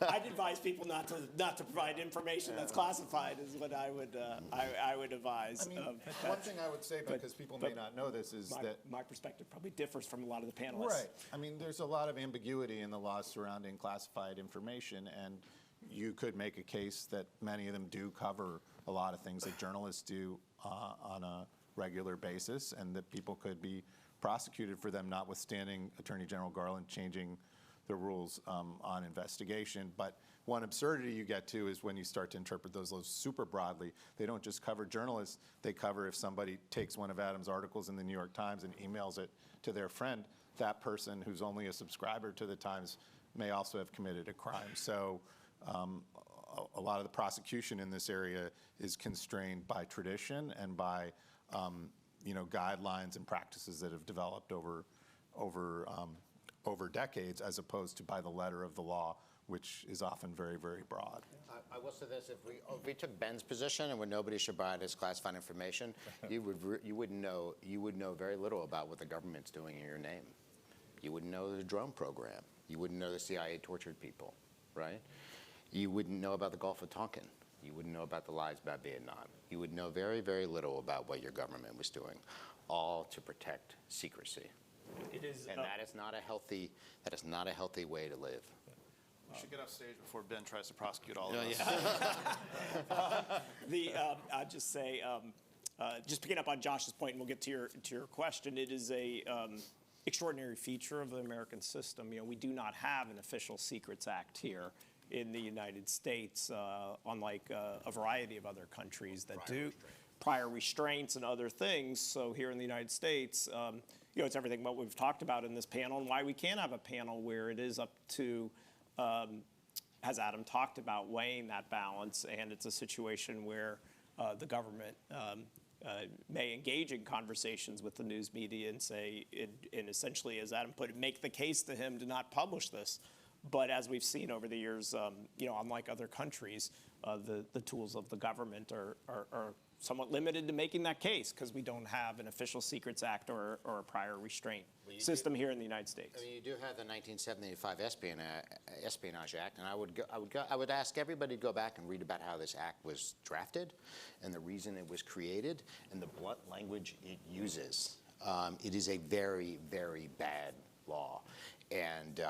F: it.
A: I'd advise people not to provide information that's classified, is what I would advise.
C: I mean, one thing I would say, because people may not know this, is that
A: my perspective probably differs from a lot of the panelists.
C: right. I mean, there's a lot of ambiguity in the laws surrounding classified information, and you could make a case that many of them do cover a lot of things that journalists do on a regular basis, and that people could be prosecuted for them, notwithstanding Attorney General Garland changing the rules on investigation. But one absurdity you get to is when you start to interpret those laws super broadly. They don't just cover journalists, they cover if somebody takes one of Adam's articles in the New York Times and emails it to their friend, that person who's only a subscriber to the Times may also have committed a crime. So a lot of the prosecution in this area is constrained by tradition and by guidelines and practices that have developed over decades, as opposed to by the letter of the law, which is often very, very broad.
B: I will say this: if we took Ben's position and where nobody should provide us classified information, you would know very little about what the government's doing in your name. You wouldn't know the drone program. You wouldn't know the CIA tortured people, right? You wouldn't know about the Gulf of Tonkin. You wouldn't know about the lies about Vietnam. You would know very, very little about what your government was doing, all to protect secrecy.
A: It is,
B: and that is not a healthy way to live.
D: We should get off stage before Ben tries to prosecute all of us.
A: I'll just say, just picking up on Josh's point, and we'll get to your question. It is a extraordinary feature of the American system. We do not have an official Secrets Act here in the United States, unlike a variety of other countries that do. Prior restraints and other things. So here in the United States, it's everything what we've talked about in this panel, and why we can't have a panel where it is up to, as Adam talked about, weighing that balance, and it's a situation where the government may engage in conversations with the news media and say, and essentially, as Adam put it, make the case to him to not publish this. But as we've seen over the years, unlike other countries, the tools of the government are somewhat limited to making that case because we don't have an official Secrets Act or a prior restraint system here in the United States.
B: I mean, you do have the 1975 Espionage Act, and I would ask everybody to go back and read about how this act was drafted and the reason it was created and the blunt language it uses. It is a very, very bad law. And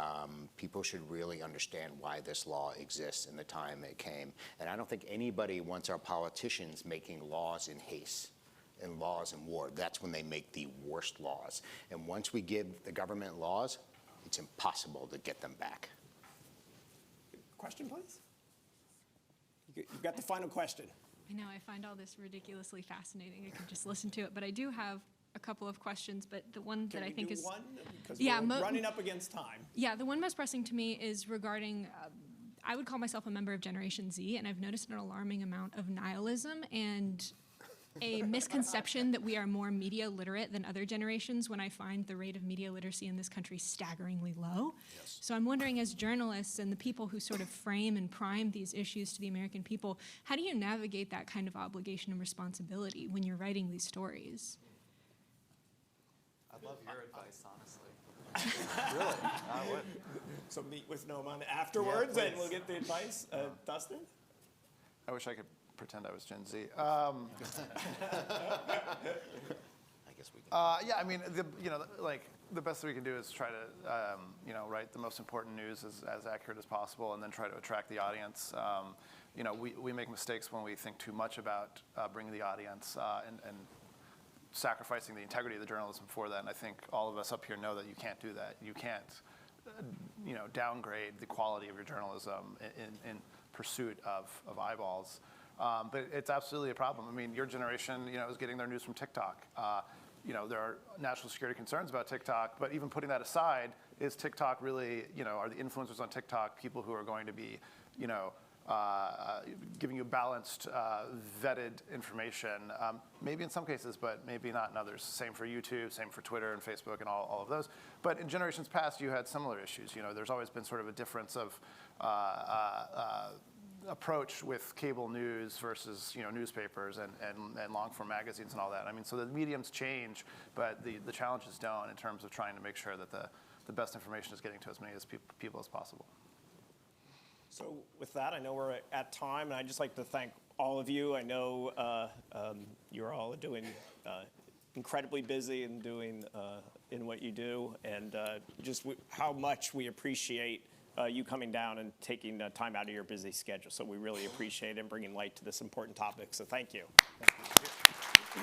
B: people should really understand why this law exists and the time it came. And I don't think anybody wants our politicians making laws in haste and laws in war. That's when they make the worst laws. And once we give the government laws, it's impossible to get them back.
A: Question, please? You've got the final question.
J: I know, I find all this ridiculously fascinating. I could just listen to it, but I do have a couple of questions, but the one that I think is...
A: one? Because
J: yeah,
A: we're running up against time.
J: Yeah, the one most pressing to me is regarding, I would call myself a member of Generation Z, and I've noticed an alarming amount of nihilism and a misconception that we are more media literate than other generations when I find the rate of media literacy in this country staggeringly low. Yes. So I'm wondering, as journalists and the people who sort of frame and prime these issues to the American people, how do you navigate that kind of obligation and responsibility when you're writing these stories?
F: I'd love your advice, honestly. Really, I would.
A: So meet with Noman afterwards, and we'll get the advice. Dustin?
D: I wish I could pretend I was Gen Z.
B: I guess we can.
D: Yeah, I mean, the best that we can do is try to, write the most important news as accurate as possible, and then try to attract the audience. We make mistakes when we think too much about bringing the audience and sacrificing the integrity of the journalism for that. And I think all of us up here know that you can't do that. You can't, downgrade the quality of your journalism in pursuit of eyeballs. But it's absolutely a problem. I mean, your generation, is getting their news from TikTok. There are national security concerns about TikTok, but even putting that aside, is TikTok really, are the influencers on TikTok people who are going to be, giving you balanced, vetted information, maybe in some cases, but maybe not in others. Same for YouTube, same for Twitter and Facebook and all of those. But in generations past, you had similar issues. There's always been sort of a difference of approach with cable news versus newspapers and long-form magazines and all that. I mean, so the mediums change, but the challenges don't in terms of trying to make sure that the best information is getting to as many people as possible.
A: So with that, I know we're at time, and I'd just like to thank all of you. I know you're all doing incredibly busy and doing in what you do, and just how much we appreciate you coming down and taking time out of your busy schedule. So we really appreciate it and bringing light to this important topic. So thank you. Thank you.